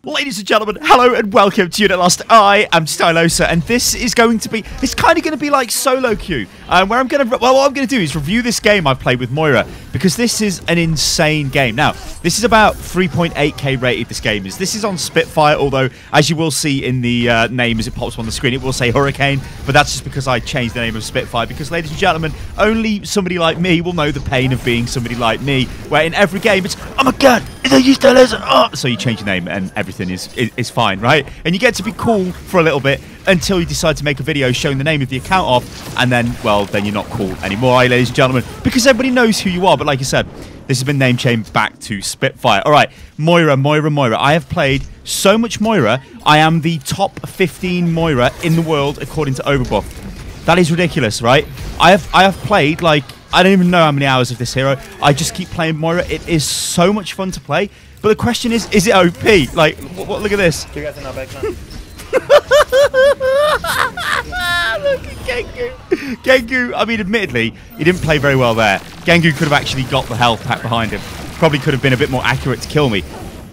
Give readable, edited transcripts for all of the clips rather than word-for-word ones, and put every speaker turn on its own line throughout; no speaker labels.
Ladies and gentlemen, hello and welcome to Unit Lost. I am Stylosa, and this is going to be, it's kind of going to be like solo queue, where I'm going to, well, what I'm going to do is review this game I've played with Moira, because this is an insane game. Now, this is about 3.8k rated, this game is. This is on Spitfire, although, as you will see in the name as it pops up on the screen, it will say Hurricane, but that's just because I changed the name of Spitfire, because, ladies and gentlemen, only somebody like me will know the pain of being somebody like me, where in every game it's, oh my god, it's a Stylosa, oh! So you change your name and everything is fine, right? And you get to be cool for a little bit until you decide to make a video showing the name of the account off, and then, well, then you're not cool anymore, right, ladies and gentlemen, because everybody knows who you are. But like I said, this has been name changed back to Spitfire. All right, Moira. I have played so much Moira. I am the top 15 Moira in the world according to Overbuff. That is ridiculous, right? I have played, like, I don't even know how many hours of this hero. I just keep playing Moira. It is so much fun to play. But the question is it OP? Like, what look at this.
You guys are now back now.
Look at Gengu. Gengu, I mean, admittedly, he didn't play very well there. Gengu could have actually got the health pack behind him. Probably could have been a bit more accurate to kill me.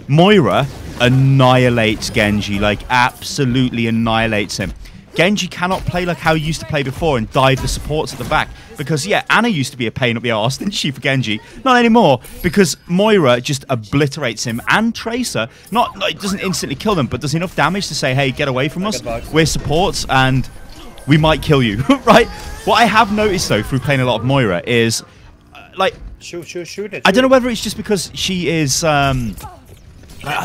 Moira annihilates Genji, like, absolutely annihilates him. Genji cannot play like how he used to play before and dive the supports at the back. Because, yeah, Anna used to be a pain up the arse, didn't she, for Genji? Not anymore, because Moira just obliterates him. And Tracer, not like, doesn't instantly kill them, but does enough damage to say, hey, get away from us. We're supports, and we might kill you, right? What I have noticed, though, through playing a lot of Moira is, like...
Shoot it.
I don't know whether it's just because she is... I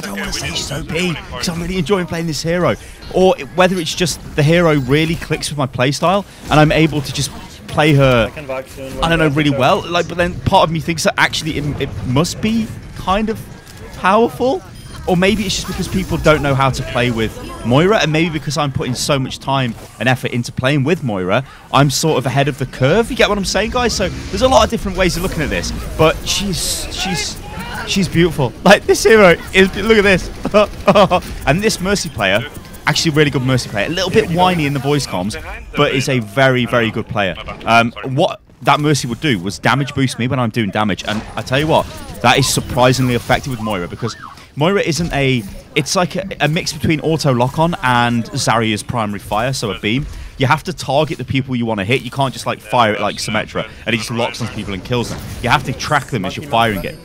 don't want to say she's OP, because I'm really enjoying playing this hero. Or whether it's just the hero really clicks with my playstyle, and I'm able to just play her, I don't know, really well. Like, but then part of me thinks that actually it must be kind of powerful. Or maybe it's just because people don't know how to play with Moira, and maybe because I'm putting so much time and effort into playing with Moira, I'm sort of ahead of the curve. You get what I'm saying, guys? So there's a lot of different ways of looking at this, but she's beautiful. Like, this hero is, look at this. And this Mercy player, actually a really good Mercy player, a little bit whiny in the voice comms, but is a very, very good player. What that Mercy would do was damage boost me when I'm doing damage, and I tell you what, that is surprisingly effective with Moira, because Moira isn't it's like a mix between auto lock-on and Zarya's primary fire, so a beam. You have to target the people you want to hit. You can't just, like, fire it like Symmetra and it just locks on people and kills them. You have to track them as you're firing it.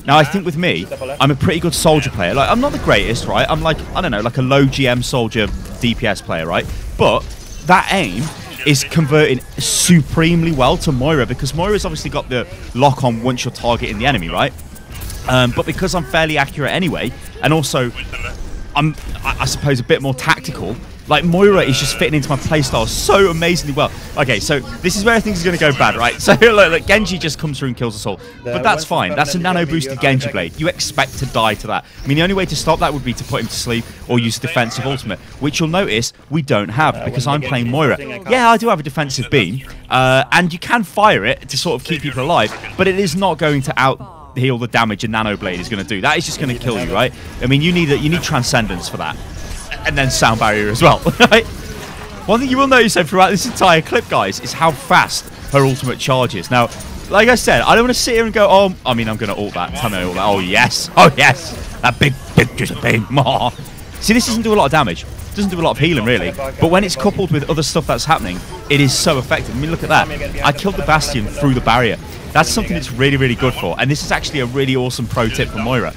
Now, I think with me, I'm a pretty good soldier player. Like, I'm not the greatest, right? I'm like, I don't know, like a low GM soldier DPS player, right? But that aim is converting supremely well to Moira, because Moira's obviously got the lock-on once you're targeting the enemy, right? But because I'm fairly accurate anyway, and also I'm, I suppose, a bit more tactical, like, Moira is just fitting into my playstyle so amazingly well. Okay, so this is where things are going to go bad, right? So, look, Genji just comes through and kills us all. But that's fine. That's a nano-boosted Genji blade. You expect to die to that. I mean, the only way to stop that would be to put him to sleep or use a defensive ultimate, which you'll notice we don't have, because I'm playing Moira. Yeah, I do have a defensive beam, and you can fire it to sort of keep people alive, but it is not going to out-heal the damage a nano blade is going to do. That is just going to kill you, right? I mean, you need Transcendence for that. And then sound barrier as well, right? One thing you will notice throughout this entire clip, guys, is how fast her ultimate charges. Now, like I said, I don't want to sit here and go, oh, I mean, I'm going to ult that. Tell me ult that. Oh, yes. Oh, yes. That big just beam. See, this doesn't do a lot of damage. It doesn't do a lot of healing, really. But when it's coupled with other stuff that's happening, it is so effective. I mean, look at that. I killed the Bastion through the barrier. That's something that's really, really good for. And this is actually a really awesome pro tip for Moira.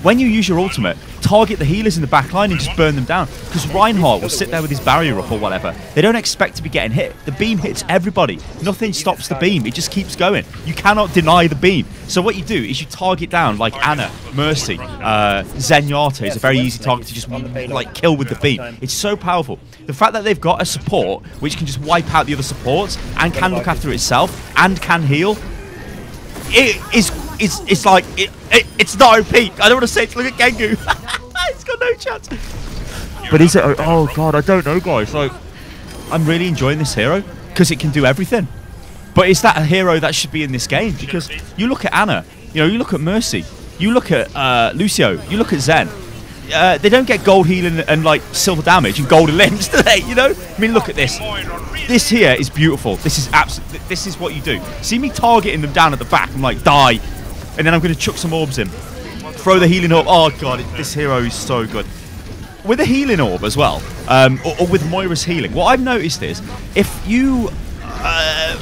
When you use your ultimate, target the healers in the back line and just burn them down. Because Reinhardt will sit there with his barrier up or whatever. They don't expect to be getting hit. The beam hits everybody. Nothing stops the beam. It just keeps going. You cannot deny the beam. So what you do is you target down, like Anna, Mercy, Zenyatta is a very easy target to just, like, kill with the beam. It's so powerful. The fact that they've got a support which can just wipe out the other supports and can look after itself and can heal, it's like, it's not OP. I don't want to say it. Look at Gengu. It's got no chance. But is it? Oh god, I don't know, guys. Like, I'm really enjoying this hero because it can do everything. But is that a hero that should be in this game? Because you look at Anna, you know, you look at Mercy, you look at Lucio, you look at Zen. They don't get gold healing and like silver damage and golden limbs, do they? You know? I mean, look at this. This here is beautiful. This is absolutely. This is what you do. See me targeting them down at the back. I'm like, die, and then I'm going to chuck some orbs in, throw the healing up. Oh god, this hero is so good. with a healing orb as well, or with Moira's healing, what I've noticed is if you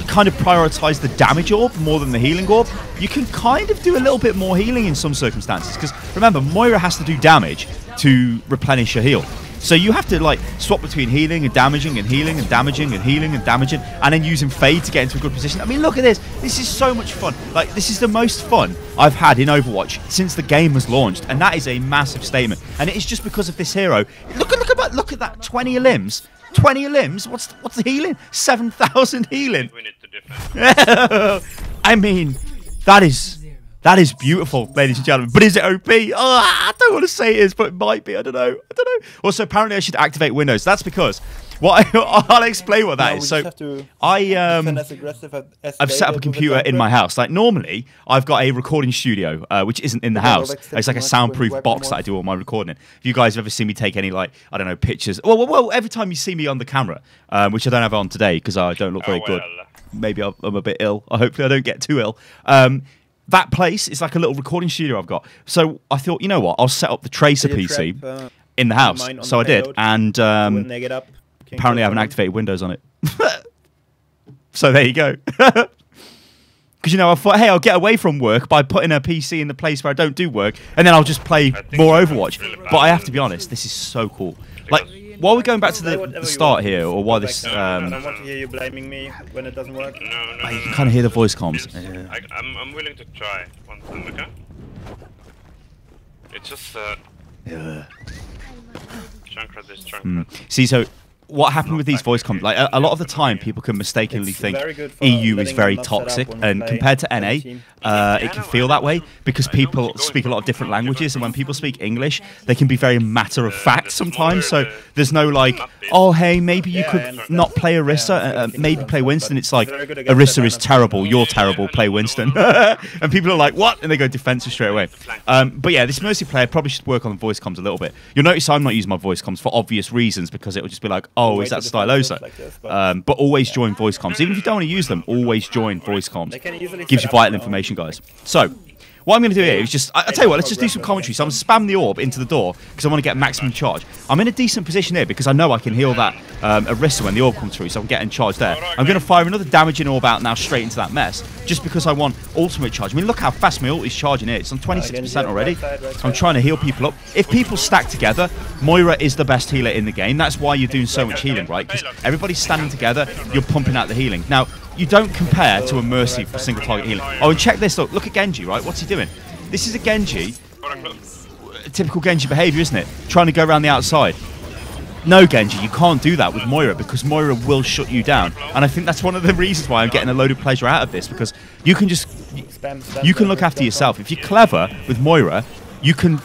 kind of prioritize the damage orb more than the healing orb, you can kind of do a little bit more healing in some circumstances. Because remember, Moira has to do damage to replenish her heal. So you have to like swap between healing and damaging and healing and damaging and healing and damaging, and then using fade to get into a good position. I mean, look at this. This is so much fun. Like, this is the most fun I've had in Overwatch since the game was launched, and that is a massive statement. And it is just because of this hero. Look at that 20 limbs. 20 limbs? What's the healing? 7,000 healing.
We need to defend.
I mean, that is beautiful, ladies and gentlemen. But is it OP? Oh, I don't want to say it is, but it might be. I don't know. Also, apparently I should activate Windows. That's because I'll explain what that is. So I've set up a computer in my house. Like, normally I've got a recording studio, which isn't in the house. It's like a soundproof box that I do all my recording in. If you guys have ever seen me take any, like, I don't know, pictures. Well, every time you see me on the camera, which I don't have on today because I don't look very good. Maybe I'm a bit ill. Hopefully I don't get too ill. That place is like a little recording studio I've got. So I thought, you know what? I'll set up the Tracer PC in the house. So I did. And apparently I haven't activated Windows on it. So there you go. Because, you know, I thought, hey, I'll get away from work by putting a PC in the place where I don't do work, and then I'll just play more Overwatch. But I have to be honest, this is so cool. Like, while we're going back to the start here, or while this...
I don't want to hear you blaming me when it doesn't work.
No.
You can kind of hear the voice comms.
Yeah. I'm willing to try one time, okay? It's just... Junkrat is Junkrat.
See, so... what happened with these voice comms? Like a lot of the time, people can mistakenly think EU is very toxic, and compared to NA, it can feel that way because people speak a lot of different languages, and when people speak English, they can be very matter of fact sometimes. So there's no like, oh hey, maybe you could not play Orisa, maybe play Winston. It's like Orisa is terrible, you're terrible, play Winston, and people are like, what? And they go defensive straight away. But yeah, this Mercy player probably should work on the voice comms a little bit. You'll notice I'm not using my voice comms for obvious reasons because it will just be like, oh, is that Stylosa? But always join voice comms. Even if you don't want to use them, always join voice comms. Gives you vital information, guys. So, what I'm going to do here is just... I'll tell you what, let's just do some commentary. So I'm going to spam the orb into the door because I want to get maximum charge. I'm in a decent position here because I know I can heal that Orisa when the orb comes through, so I'm getting charged there. I'm going to fire another damaging orb out now straight into that mess just because I want ultimate charge. I mean, look how fast my ult is charging here. It's on 26% already. I'm trying to heal people up. If people stack together, Moira is the best healer in the game. That's why you're doing so much healing, right? Because everybody's standing together, you're pumping out the healing. Now, you don't compare to a Mercy for single target healing. Oh, and check this, look at Genji, right? What's he doing? This is a Genji, typical Genji behavior, isn't it? Trying to go around the outside. No, Genji, you can't do that with Moira because Moira will shut you down. And I think that's one of the reasons why I'm getting a load of pleasure out of this, because you can just, you can look after yourself. If you're clever with Moira, you can,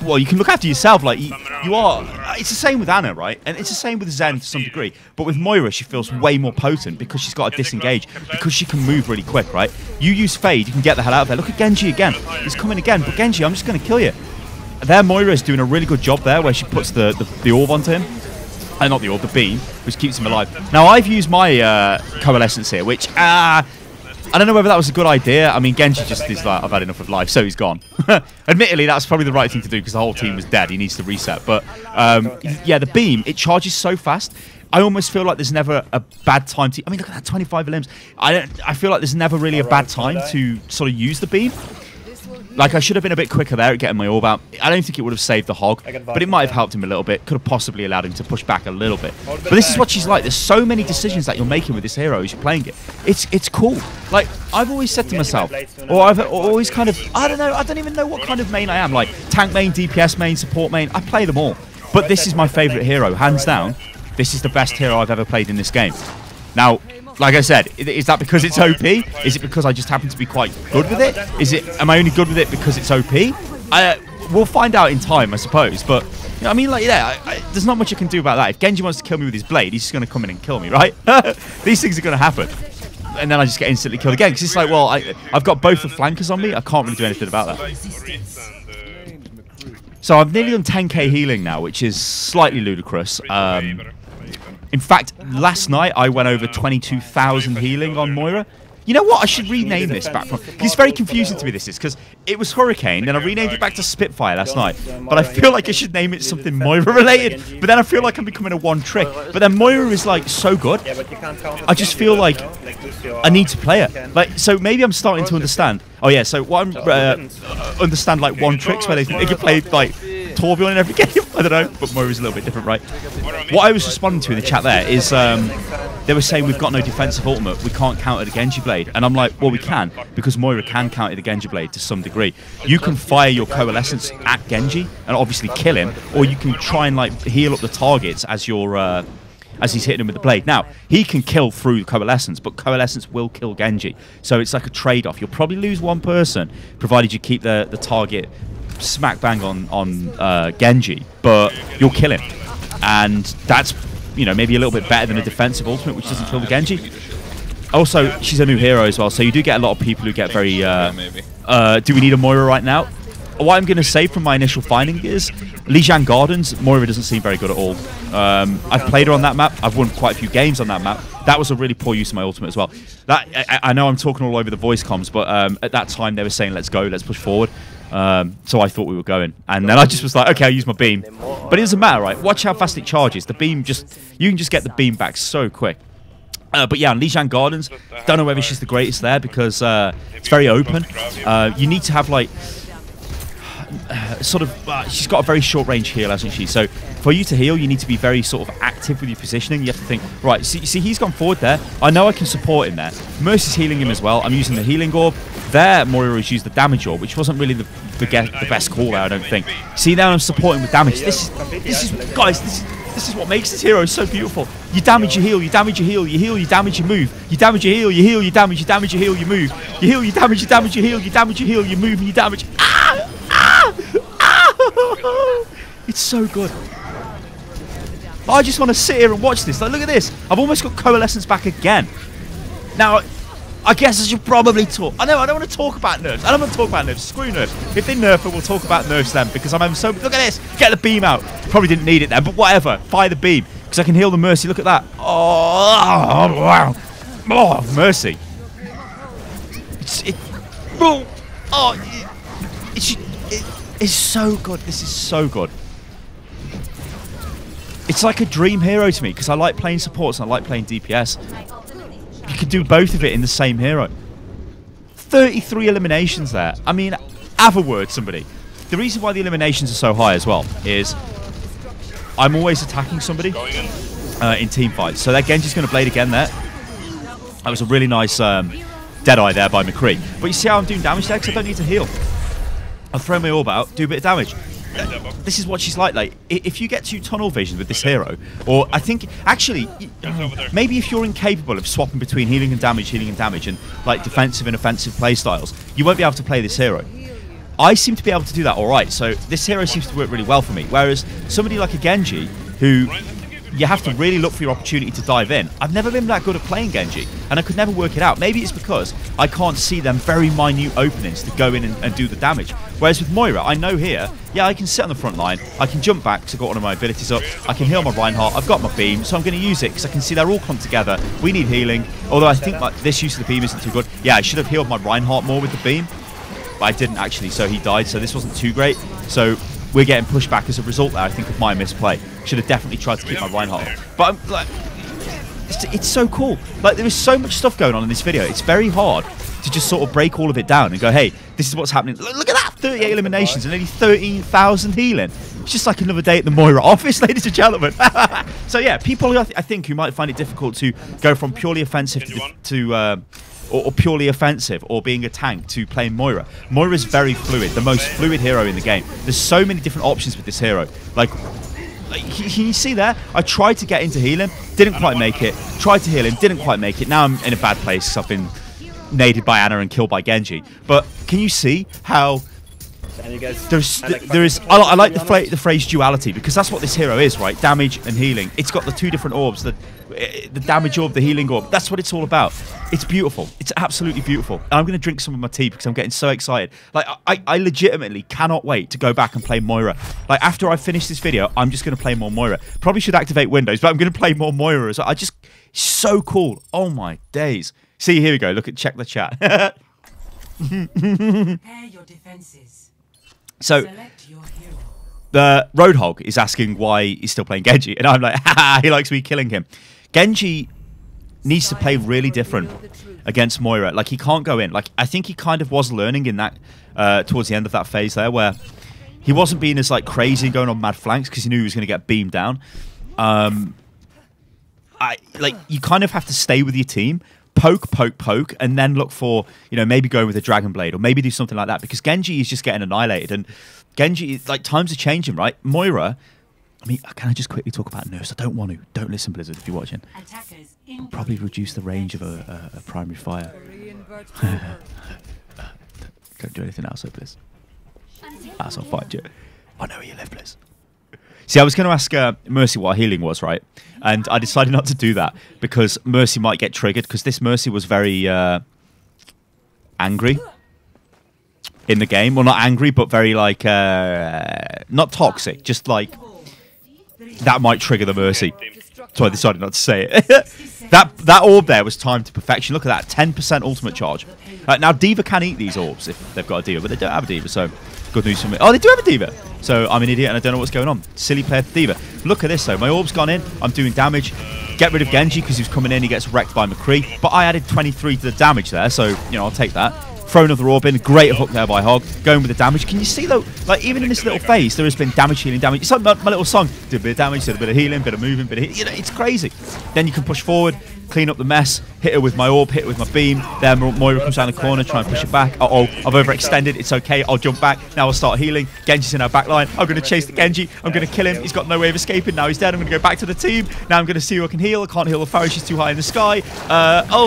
well, you can look after yourself. Like, you are, it's the same with Anna, right? And it's the same with Zen to some degree. But with Moira, she feels way more potent because she's got to disengage, because she can move really quick, right? You use Fade, you can get the hell out of there. Look at Genji again. He's coming again. But Genji, I'm just going to kill you. There, Moira is doing a really good job there where she puts the orb onto him. Not the orb, the beam, which keeps him alive. Now, I've used my coalescence here, which, I don't know whether that was a good idea. I mean, Genji just is like, I've had enough of life, so he's gone. Admittedly, that's probably the right thing to do because the whole team was dead. He needs to reset. But, yeah, the beam, it charges so fast. I almost feel like there's never a bad time to... I mean, look at that 25 limbs. I feel like there's never really a bad time to sort of use the beam. Like, I should have been a bit quicker there at getting my orb out. I don't think it would have saved the hog, but it might have helped him a little bit. Could have possibly allowed him to push back a little bit. But this is what she's like. There's so many decisions that you're making with this hero as you're playing it. It's cool. Like, I've always said to myself, or I've always kind of, I don't know, I don't even know what kind of main I am. Like, tank main, DPS main, support main. I play them all. But this is my favourite hero, hands down. This is the best hero I've ever played in this game. Now, like I said, is that because it's OP? Is it because I just happen to be quite good with it? Am I only good with it because it's OP? We'll find out in time, I suppose. But, you know, I mean, like, yeah, there's not much I can do about that. If Genji wants to kill me with his blade, he's just going to come in and kill me, right? These things are going to happen. And then I just get instantly killed again. Because it's like, well, I've got both the flankers on me. I can't really do anything about that. So I've nearly done 10k healing now, which is slightly ludicrous. In fact, last night I went over 22,000 healing on Moira. You know what? I should rename this back from... It's very confusing to me, this is, because it was Hurricane, then I renamed it back to Spitfire last night. But I feel like I should name it something Moira-related. But then I feel like I'm becoming a one-trick. But then Moira is, like, so good. I just feel like I need to play it. Like, so maybe I'm starting to understand. Oh, yeah, so what I'm... understand, like, one-tricks where they can play, like... Torbjorn in every game. I don't know, but Moira's a little bit different, right? What I was responding to in the chat there is they were saying we've got no defensive ultimate, we can't counter the Genji blade, and I'm like, well, we can, because Moira can counter the Genji blade to some degree. You can fire your coalescence at Genji and obviously kill him, or you can try and like heal up the targets as you're as he's hitting him with the blade. Now, he can kill through coalescence, but coalescence will kill Genji, so it's like a trade-off. You'll probably lose one person, provided you keep the target smack bang on Genji, but you'll kill him, and that's, you know, maybe a little bit better than a defensive ultimate which doesn't kill the Genji. Also, she's a new hero as well, so you do get a lot of people who get very do we need a Moira right now? What I'm going to say from my initial finding is Lijiang Gardens, Moira doesn't seem very good at all. I've played her on that map, I've won quite a few games on that map. That was a really poor use of my ultimate as well. That I know I'm talking all over the voice comms, but at that time they were saying let's go, let's push forward. So I thought we were going, and then I just was like, okay, I'll use my beam. But it doesn't matter, right? Watch how fast it charges. The beam you can just get the beam back so quick. But yeah, Lijiang Gardens, don't know whether she's the greatest there because it's very open. You need to have like sort of she's got a very short range heal, hasn't she? So for you to heal, you need to be very sort of active with your positioning. You have to think, right, see he's gone forward there, I know I can support him there. Mercy's healing him as well. I'm using the healing orb there. Moira has used the damage orb, which wasn't really the best call there, I don't think. See, now I'm supporting with damage. This is guys, this is what makes this hero so beautiful. You damage, you heal, you damage, you heal, you heal, you damage, you move. You damage, you heal, you heal, you damage, you damage, you heal, you move. You heal, you damage, you damage, you heal, you damage, you heal, you move, and you damage. Ah! Ah! Ah! It's so good. I just want to sit here and watch this. Like, look at this. I've almost got coalescence back again. Now, I guess I should probably talk. I know, I don't want to talk about nerfs. I don't want to talk about nerfs. Screw nerfs. If they nerf it, we'll talk about nerfs then, because I'm having so... Look at this. Get the beam out. Probably didn't need it then, but whatever. Fire the beam, because I can heal the Mercy. Look at that. Oh, wow. Oh, Mercy. It's so good. This is so good. It's like a dream hero to me, because I like playing supports and I like playing DPS. You could do both of it in the same hero. 33 eliminations there. I mean, have a word, somebody. The reason why the eliminations are so high as well is I'm always attacking somebody in team fights. So that Genji's going to blade again there. That was a really nice Deadeye there by McCree. But you see how I'm doing damage there? Because I don't need to heal. I'll throw my orb out, do a bit of damage. This is what she's like if you get to tunnel vision with this hero, or I think actually maybe if you're incapable of swapping between healing and damage and like defensive and offensive playstyles, you won't be able to play this hero. I seem to be able to do that alright, so this hero seems to work really well for me, whereas somebody like a Genji, who you have to really look for your opportunity to dive in. I've never been that good at playing Genji, and I could never work it out. Maybe it's because I can't see them very minute openings to go in and do the damage. Whereas with Moira, I know here, yeah, I can sit on the front line, I can jump back because I've got one of my abilities up, I can heal my Reinhardt, I've got my beam, so I'm going to use it because I can see they're all come together. We need healing, although I think like this use of the beam isn't too good. Yeah, I should have healed my Reinhardt more with the beam, but I didn't actually, so he died, so this wasn't too great. So we're getting pushed back as a result there, I think, of my misplay. Should have definitely tried to keep my Reinhardt on. But I'm like, it's so cool. Like, there is so much stuff going on in this video. It's very hard to just sort of break all of it down and go, hey, this is what's happening. Look at that, 38 eliminations and nearly 13,000 healing. It's just like another day at the Moira office, ladies and gentlemen. So yeah, people I think who might find it difficult to go from purely offensive or purely offensive or being a tank to playing Moira. Moira's very fluid, the most fluid hero in the game. There's so many different options with this hero. Like can you see there? I tried to get into healing, didn't quite make it. Tried to heal him, didn't quite make it. Now I'm in a bad place because I've been naded by Anna and killed by Genji. But can you see how I like the phrase duality, because that's what this hero is, right? Damage and healing. It's got the two different orbs, the damage orb, the healing orb. That's what it's all about. It's beautiful. It's absolutely beautiful. And I'm going to drink some of my tea because I'm getting so excited. Like, I legitimately cannot wait to go back and play Moira. Like, after I finish this video, I'm just going to play more Moira. Probably should activate Windows, but I'm going to play more Moira as well. So cool. Oh my days. See, here we go. Check the chat.
Prepare your defenses.
So
Select your hero.
the Roadhog is asking why he's still playing Genji, and I'm like, haha, he likes me killing him. Genji needs to play really different against Moira. Like, he can't go in. Like, I think he kind of was learning in that towards the end of that phase there, where he wasn't being as like crazy and going on mad flanks because he knew he was going to get beamed down. You kind of have to stay with your team, poke, and then look for, maybe going with a Dragon Blade or maybe do something like that, because Genji is just getting annihilated. And Genji, like, times are changing, right? Moira, I mean, can I just quickly talk about Nurse? I don't want to. Don't listen, Blizzard, if you're watching. I'll probably reduce the range of a primary fire. Don't do anything else, Blizz. That's all fine, Joe. I know where you live, Blizz. See, I was going to ask Mercy what healing was, right? And I decided not to do that because Mercy might get triggered, because this Mercy was very angry in the game. Well, not angry, but very, like, not toxic, just like, that might trigger the Mercy. So I decided not to say it. that orb there was timed to perfection. Look at that, 10% ultimate charge. Now, D.Va can eat these orbs if they've got a D.Va, but they don't have a D.Va, so good news for me. Oh, they do have a D.Va. So I'm an idiot and I don't know what's going on. Silly player for D.Va. Look at this, though. My orb's gone in. I'm doing damage. Get rid of Genji because he was coming in. He gets wrecked by McCree. But I added 23 to the damage there, so, I'll take that. Throw another orb in. Great hook there by Hog. Going with the damage. Can you see, though, like, even in this little phase, there has been damage, healing, damage. It's like my little song. Did a bit of damage, did a bit of healing, bit of moving, bit of it's crazy. Then you can push forward, clean up the mess, hit her with my orb, hit her with my beam. Then Moira comes down the corner, try and push it back. Uh-oh, I've overextended. It's okay. I'll jump back. Now I'll start healing. Genji's in our back line. I'm going to chase the Genji. I'm going to kill him. He's got no way of escaping. Now he's dead. I'm going to go back to the team. Now I'm going to see who I can heal. I can't heal the Farah. She's too high in the sky.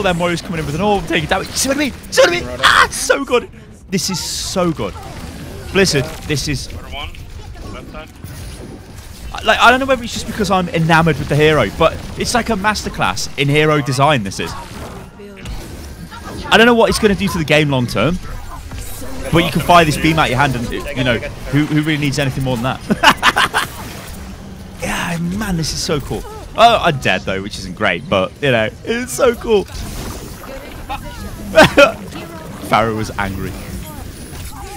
Then Moira's coming in with an orb, taking damage. See what I mean? See what I mean? Ah, so good. This is so good. Blizzard, this is... Like, I don't know whether it's just because I'm enamored with the hero, but it's like a masterclass in hero design, this is. I don't know what it's going to do to the game long term, but you can fire this beam out your hand and, who really needs anything more than that? Yeah, man, this is so cool. Oh, I'm dead, though, which isn't great, but, it's so cool. Farah was angry.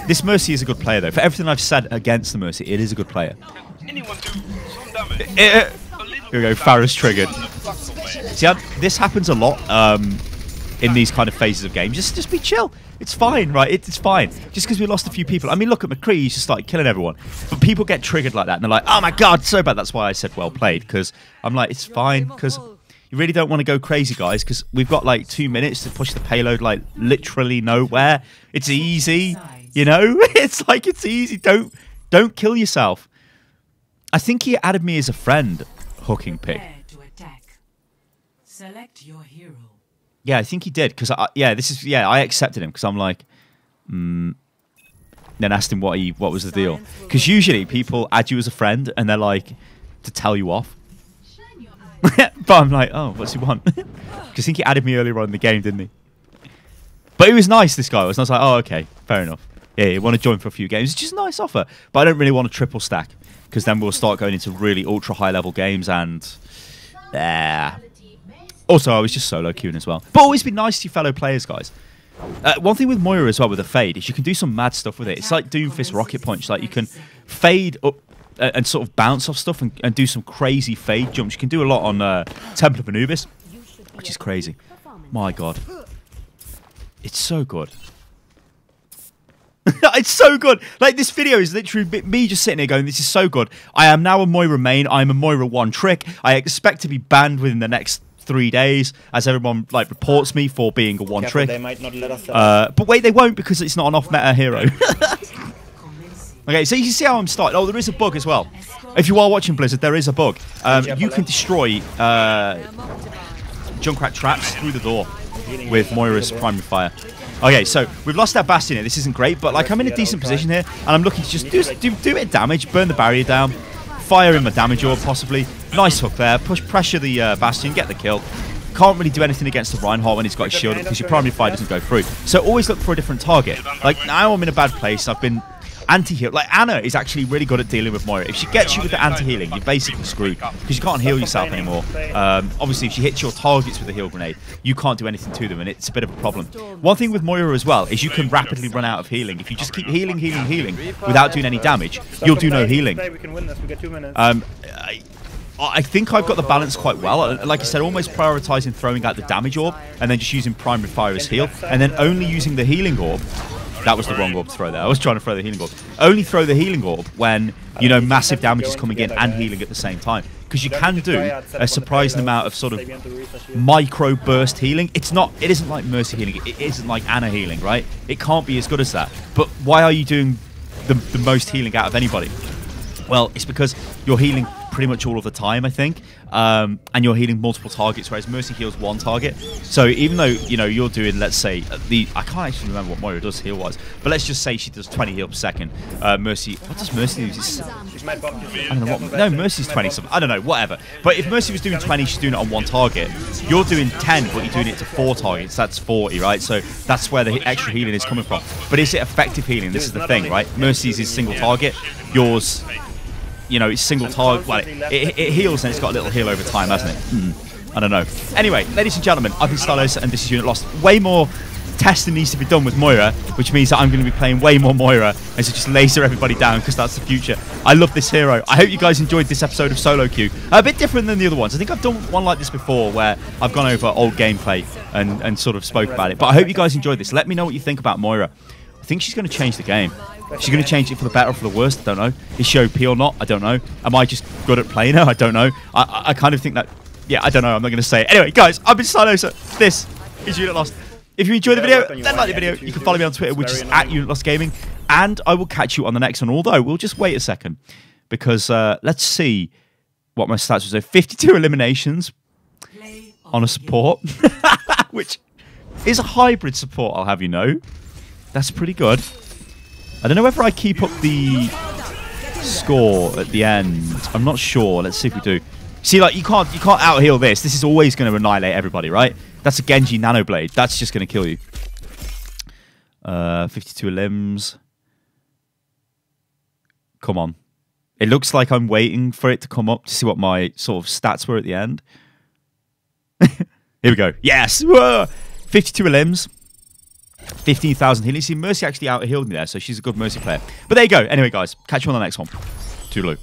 This Mercy is a good player, though. For everything I've said against the Mercy, it is a good player.
Anyone do some damage?
Here we go, Farah's triggered. See, this happens a lot in these kind of phases of games. Just be chill. It's fine, right? It's fine. Just because we lost a few people. I mean, look at McCree. He's just started killing everyone. But people get triggered like that, and they're like, oh my god, so bad. That's why I said well played, because I'm like, it's fine, because you really don't want to go crazy, guys, because we've got like 2 minutes to push the payload like literally nowhere. It's easy. It's like, it's easy. Don't kill yourself. I think he added me as a friend, hooking pick.
Select your hero.
Yeah, I think he did, because I accepted him because I'm like, then asked him what was the deal, because usually people add you as a friend and they're like to tell you off. But I'm like, oh, what's he want? Because I think he added me earlier on in the game, didn't he? But he was nice, this guy was, and I was like, oh, okay, fair enough. Yeah, you want to join for a few games. It's just a nice offer. But I don't really want a triple stack, because then we'll start going into really ultra high level games, and also I was just solo queuing as well. But always be nice to your fellow players, guys. One thing with Moira as well, with the fade, is you can do some mad stuff with it. It's like Doomfist Rocket Punch. Like, you can fade up and sort of bounce off stuff and do some crazy fade jumps. You can do a lot on Temple of Anubis, which is crazy. My god. It's so good. It's so good. Like, this video is literally me just sitting here going, this is so good. I am now a Moira main. I'm a Moira one trick. I expect to be banned within the next 3 days, as everyone like reports me for being a one trick.
They might not let us
but wait, they won't, because it's not an off-meta hero. Okay, so you can see how I'm starting. Oh, there is a bug as well. If you are watching Blizzard, there is a bug. You can destroy Junkrat traps through the door with Moira's primary fire. Okay, so we've lost our Bastion here. This isn't great, but like, I'm in a decent position here, and I'm looking to just do a bit of damage, burn the barrier down, fire in my damage orb possibly. Nice hook there. Pressure the Bastion, get the kill. Can't really do anything against the Reinhardt when he's got his shield up, because your primary fire doesn't go through. So always look for a different target. Like, now I'm in a bad place. I've been anti-heal. Like, Anna is actually really good at dealing with Moira. If she gets you with the anti-healing, you're basically screwed because you can't heal yourself anymore. Obviously, if she hits your targets with a heal grenade, you can't do anything to them, and it's a bit of a problem. One thing with Moira as well is you can rapidly run out of healing. If you just keep healing without doing any damage, you'll do no healing.
We can win this. We get 2 minutes.
I think I've got the balance quite well. Like I said, almost prioritizing throwing out the damage orb and then just using primary fire as heal, and then only using the healing orb. That was the wrong orb to throw there. I was trying to throw the healing orb. Only throw the healing orb when, you know, massive damage is coming in and healing at the same time. Because you can do a surprising amount of sort of micro burst healing. It isn't like Mercy healing. It isn't like Anna healing, right? It can't be as good as that. But why are you doing the most healing out of anybody? Well, it's because you're healing pretty much all of the time, I think, and you're healing multiple targets, whereas Mercy heals one target. So even though, you know, you're doing, let's say, I can't actually remember what Moira does heal-wise, but let's just say she does 20 heal per second. Mercy, what does Mercy do? I don't know what. No, Mercy's 20 something. I don't know, whatever. But if Mercy was doing 20, she's doing it on one target. You're doing 10, but you're doing it to 4 targets. That's 40, right? So that's where the extra healing is coming from. But is it effective healing? This is the thing, right? Mercy's is single target. Yours, you know, it's single target. Well, it heals and it's got a little heal over time, hasn't it? I don't know. Anyway, ladies and gentlemen, I've been Stylosa and this is Unit Lost. Way more testing needs to be done with Moira, which means that I'm going to be playing way more Moira and so just laser everybody down because that's the future. I love this hero. I hope you guys enjoyed this episode of Solo Queue. A bit different than the other ones. I think I've done one like this before where I've gone over old gameplay and sort of spoke about it. But I hope you guys enjoyed this. Let me know what you think about Moira. I think she's going to change the game. She's going to change it for the better or for the worse. I don't know. Is she OP or not? I don't know. Am I just good at playing her? I don't know. I kind of think that... Yeah, I don't know. I'm not going to say it. Anyway, guys, I've been Stylosa. This is Unit Lost. If you enjoyed the video, then like the video. You can follow me on Twitter, which is @UnitLostGaming. And I will catch you on the next one. Although, we'll just wait a second. Because let's see what my stats was. 52 eliminations on a support. Which is a hybrid support, I'll have you know. That's pretty good. I don't know whether I keep up the score at the end. I'm not sure. Let's see if we do. See, like, you can't out-heal this. This is always going to annihilate everybody, right? That's a Genji Nano Blade. That's just going to kill you. 52 limbs. Come on. It looks like I'm waiting for it to come up to see what my sort of stats were at the end. Here we go. Yes! Whoa! 52 limbs. 15,000 healing. See, Mercy actually out-healed me there, so she's a good Mercy player. But there you go. Anyway, guys, catch you on the next one. Toodaloo.